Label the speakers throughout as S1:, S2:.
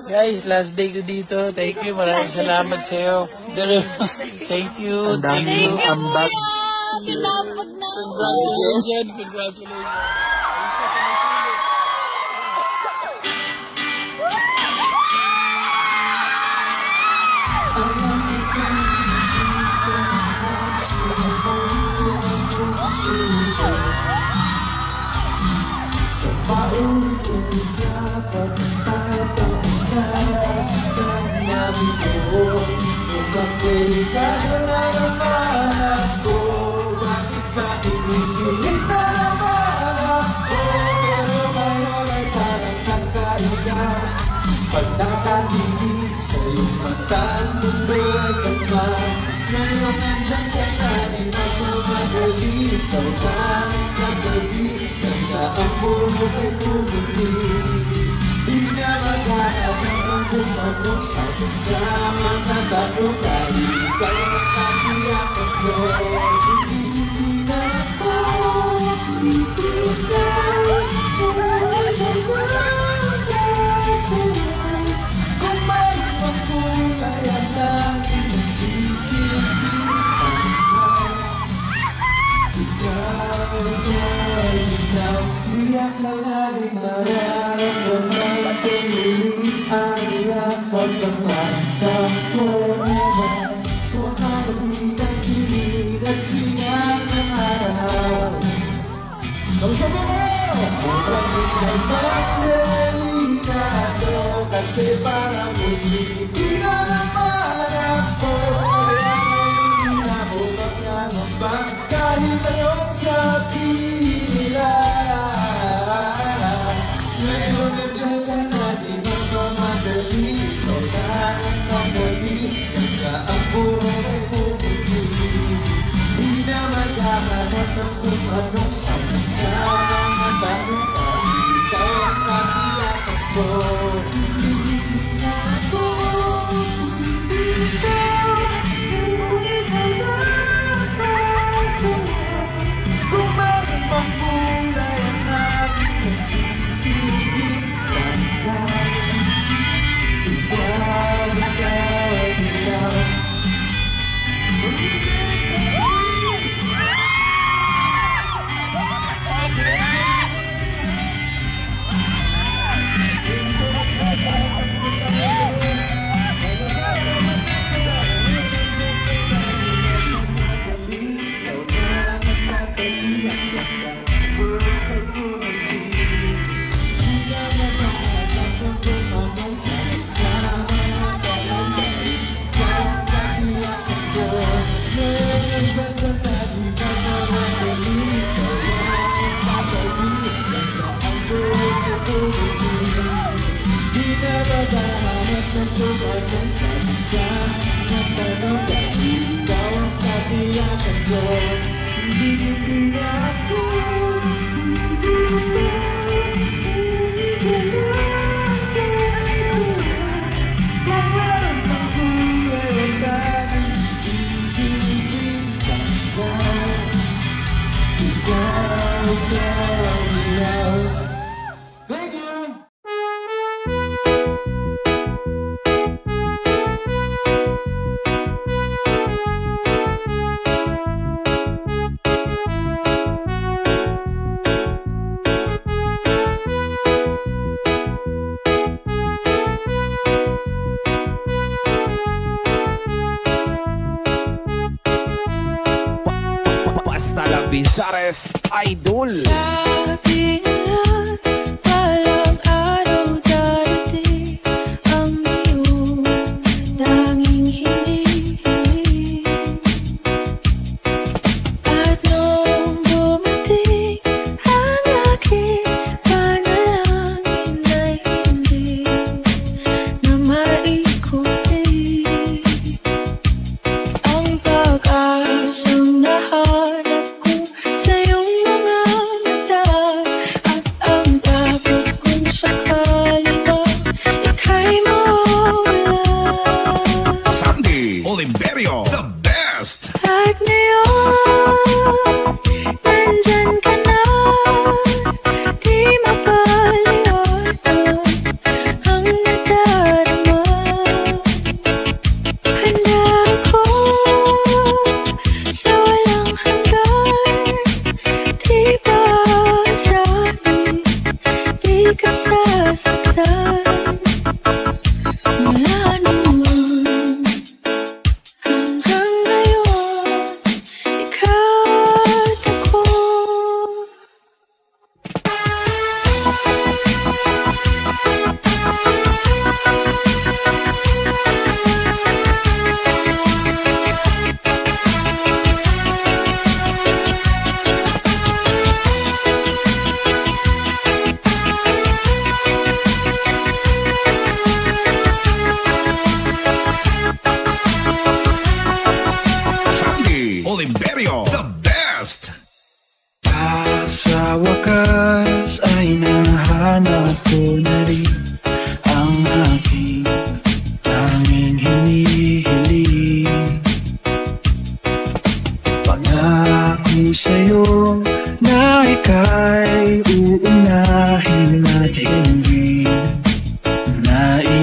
S1: Guys, last day ko dito. Thank you. Maraming salamat sa iyo. Thank you. Thank you. I'm back. Congratulations. Congratulations.
S2: Delikado na naman ako. Bakit ba kinikilig na naman ako? Pero ngayon ay parang kakaiba. Pag nakatingin sa iyong mata, mundo ay kama. Ngayon nandiyan ka na, di magmamadali. Ikaw ba ang kagabi? Nasaan mo kay pumuli? Di na mag-aabang kung ano sa pagsama na tanong dahil ikaw ang kakiyakan ko. Hindi na ako titigaw, wala na magkasal. Kung may magkulay ang langit nagsisipitan ka. Ikaw, iyak na lalim nararamdaman kung muli ang iyang pagkamatang ko naman. Kung nakabit ang kilig at sinyak ng araw. Sabi mo! Ang pagkik ay delikado kasi parang muli di na naman ako. Kaya ngayon hinabubak ng ambang kahit anong sabihin nila. Ngayon nandiyan ka na, di magmamadali. Ikaw na ang kagabi, kung saan buhay ay pumuli. Di na maghahanap ng kung anong sabi-sabi na tanong dahil ikaw ang kakiyakan ko. Hindi na ako kung meron bang kulay ang aking nagsisipitan ka. Ikaw, ikaw. Thank you.
S3: Basta la Bizares Idol.
S4: Sabi nila, walang araw darating ang iyong tanging hinihiling. At nung dumating ang aking panalangin ay hindi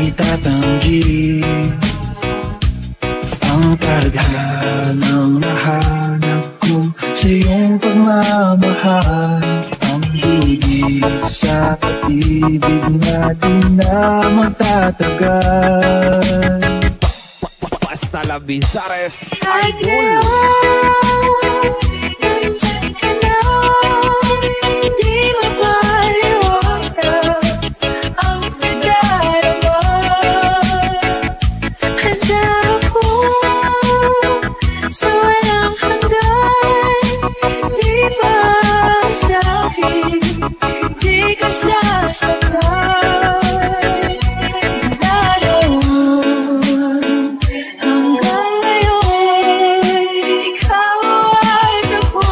S2: itatanggi ang tadhanang nahanap ko sa iyong pagmamahal. Ang higit sa pag-ibig natin na magtatagal.
S3: Basta La Bizares
S4: Ay,
S3: Idol.
S4: nandyan ka na, di mapaliwanag ang pagdarama. Handa ako sa walang hanggan, di masahin, di ka sasaktan. Hanggang ngayon, ikaw ay ako.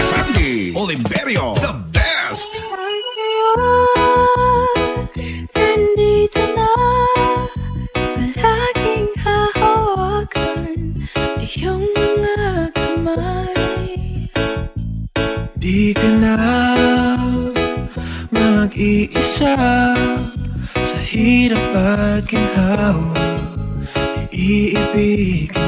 S3: Sandy Oliverio, the best.
S4: Nandito na, palaging hahawakan iyong mga kamay.
S2: Di ka na mag-iisa sa hirap at ginhawa, iibigin ka.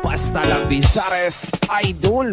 S3: Basta La Bizares Idol.